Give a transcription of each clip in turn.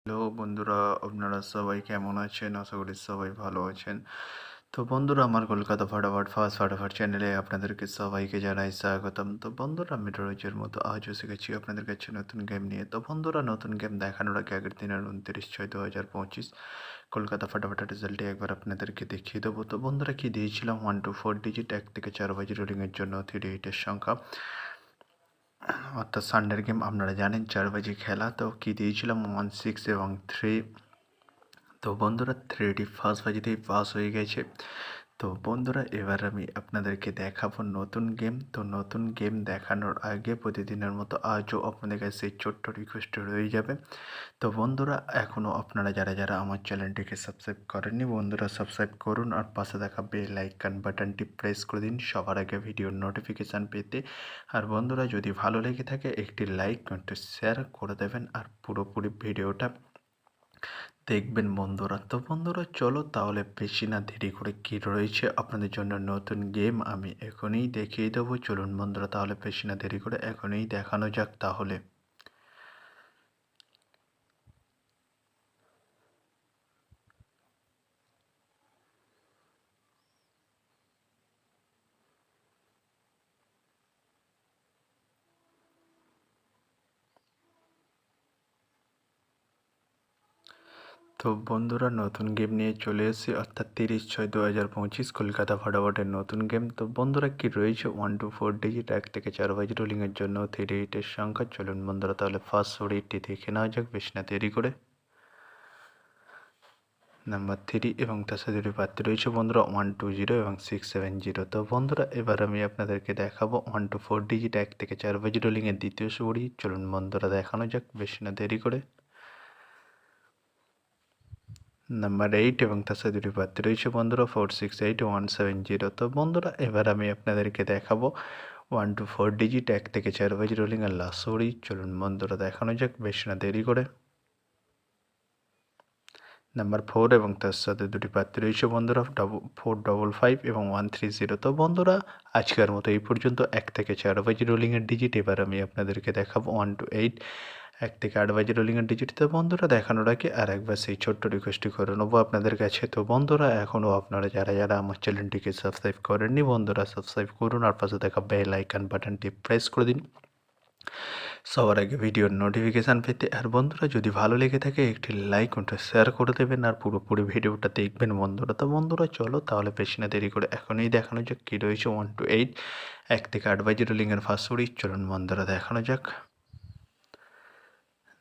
Hello বন্ধুরা, আপনারা সবাই কেমন আছেন? আশা করি সবাই ভালো আছেন। তো বন্ধুরা, আমার কলকাতা ফাটাফাট চ্যানেলে আপনাদেরকে সবাইকে জানাই স্বাগতম। তো বন্ধুরা, আমি রোজের মতো আজও শিখেছি আপনাদের কাছে নতুন গেম নিয়ে। তো বন্ধুরা, নতুন গেম দেখানোর আগে আগের দিনের 29/6/2025 কলকাতা ফাটাফাটের রেজাল্টটি একবার আপনাদেরকে দেখিয়ে দেবো। তো বন্ধুরা, কি দিয়েছিলাম 1 to 4 ডিজিট 1 থেকে 4 বাজি রোলিংয়ের জন্য 3 এর সংখ্যা, অর্থাৎ সানডের গেম আপনারা জানেন 4 বাজি খেলা। তো কি দিয়েছিলাম 1 6 এবং 3। তো বন্ধুরা, 3টি ফার্স্ট বাজিতেই পাস হয়ে গেছে। তো বন্ধুরা, এবার আমি আপনাদেরকে দেখাবো নতুন গেম। তো নতুন গেম দেখানোর আগে প্রতিদিনের মতো আজও আপনাদের কাছে সেই ছোট্ট রিকোয়েস্ট রয়ে যাবে। তো বন্ধুরা, এখনও আপনারা যারা আমার চ্যানেলটিকে সাবস্ক্রাইব করেননি, বন্ধুরা সাবস্ক্রাইব করুন আর পাশে থাকা বেল আইকন বাটনটি প্রেস করে দিন সবার আগে ভিডিওর নোটিফিকেশান পেতে। আর বন্ধুরা, যদি ভালো লেগে থাকে একটি লাইক একটু শেয়ার করে দেবেন আর পুরোপুরি ভিডিওটা দেখবেন বন্ধুরা। তো বন্ধুরা, চলো তাহলে বেশি না দেরি করে কী রয়েছে আপনাদের জন্য নতুন গেম আমি এখনই দেখিয়ে দেবো। চলুন বন্ধুরা, তাহলে বেশি না দেরি করে এখনই দেখানো যাক তাহলে। তো বন্ধুরা, নতুন গেম নিয়ে চলে এসেছি, অর্থাৎ 30/6/2025 কলকাতা ফাটাফাটের নতুন গেম। তো বন্ধুরা, কি রয়েছে 1 to 4 ডিজিট 1 থেকে 4 বাজি রোলিংয়ের জন্য 3 এর সংখ্যা। চলুন বন্ধুরা, তাহলে ফার্স্ট রেটটি দেখে নেওয়া যাক বেশি না দেরি করে। নাম্বার 3 এবং তার সাথে দুটি প্রার্থী রয়েছে বন্ধুরা 120 এবং 670। তো বন্ধুরা, এবার আমি আপনাদেরকে দেখাবো 1 to 4 ডিজিট 1 থেকে 4 বাজি রোলিংয়ের দ্বিতীয় সুড়ি। চলুন বন্ধুরা, দেখানো যাক বেশি না দেরি করে। নাম্বার 8 এবং তার সাথে দুটি প্রার্থী রয়েছে বন্ধুরা 468 170। তো বন্ধুরা, এবার আমি আপনাদেরকে দেখাবো 1 to 4 ডিজিট 1 থেকে 4 বাজি রোলিংয়ের লাস্ট সুড়ি। চলুন বন্ধুরা, দেখানো যাক বেশি না দেরি করে। নাম্বার 4 এবং তার সাথে দুটি প্রার্থী রয়েছে বন্ধুরা 455 এবং 130। তো বন্ধুরা, আজকের মতো এই পর্যন্ত 1 থেকে 4 বাজি রোলিংয়ের ডিজিট। এবার আমি আপনাদেরকে দেখাবো 1 to 8 1 থেকে 8 বাজি রোলিংয়ের ডিজিট। তো বন্ধুরা, দেখানোর আগে আর একবার সেই ছোট্ট রিকোয়েস্টটি করে নেবো আপনাদের কাছে। তো বন্ধুরা, এখনও আপনারা যারা আমার চ্যানেলটিকে সাবস্ক্রাইব করেননি, বন্ধুরা সাবস্ক্রাইব করুন আর পাশে থাকা বেল আইকন বাটনটি প্রেস করে দিন সবার আগে ভিডিওর নোটিফিকেশান পেতে। আর বন্ধুরা, যদি ভালো লেগে থাকে একটি লাইক ওটা শেয়ার করে দেবেন আর পুরোপুরি ভিডিওটা দেখবেন বন্ধুরা। তো বন্ধুরা, চলো তাহলে বেশি না দেরি করে এখনই দেখানো যাক কী রয়েছে 1 to 8 1 থেকে 8 বাজি রোলিংয়ের ফার্স্ট সুড়ি। চলুন বন্ধুরা, দেখানো যাক।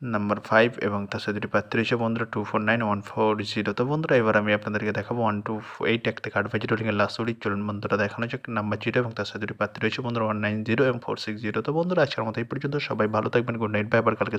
নাম্বার 5 এবং তার সাথে দুটি প্রার্থী রয়েছে বন্ধুরা 249 140। তো বন্ধুরা, এবার আমি আপনাদেরকে দেখাবো 1 to 8 1 থেকে 8 বাজি রোলিংয়ের লাস্ট সুড়ি। চলুন বন্ধুরা, দেখানো যাক। নাম্বার 0 এবং তার সাথে দুটি প্রার্থী রয়েছে বন্ধুরা 190 এবং 460। তো বন্ধুরা, আজকের মতো এই পর্যন্ত। সবাই ভালো থাকবেন। Good night, bye. আবার কালকে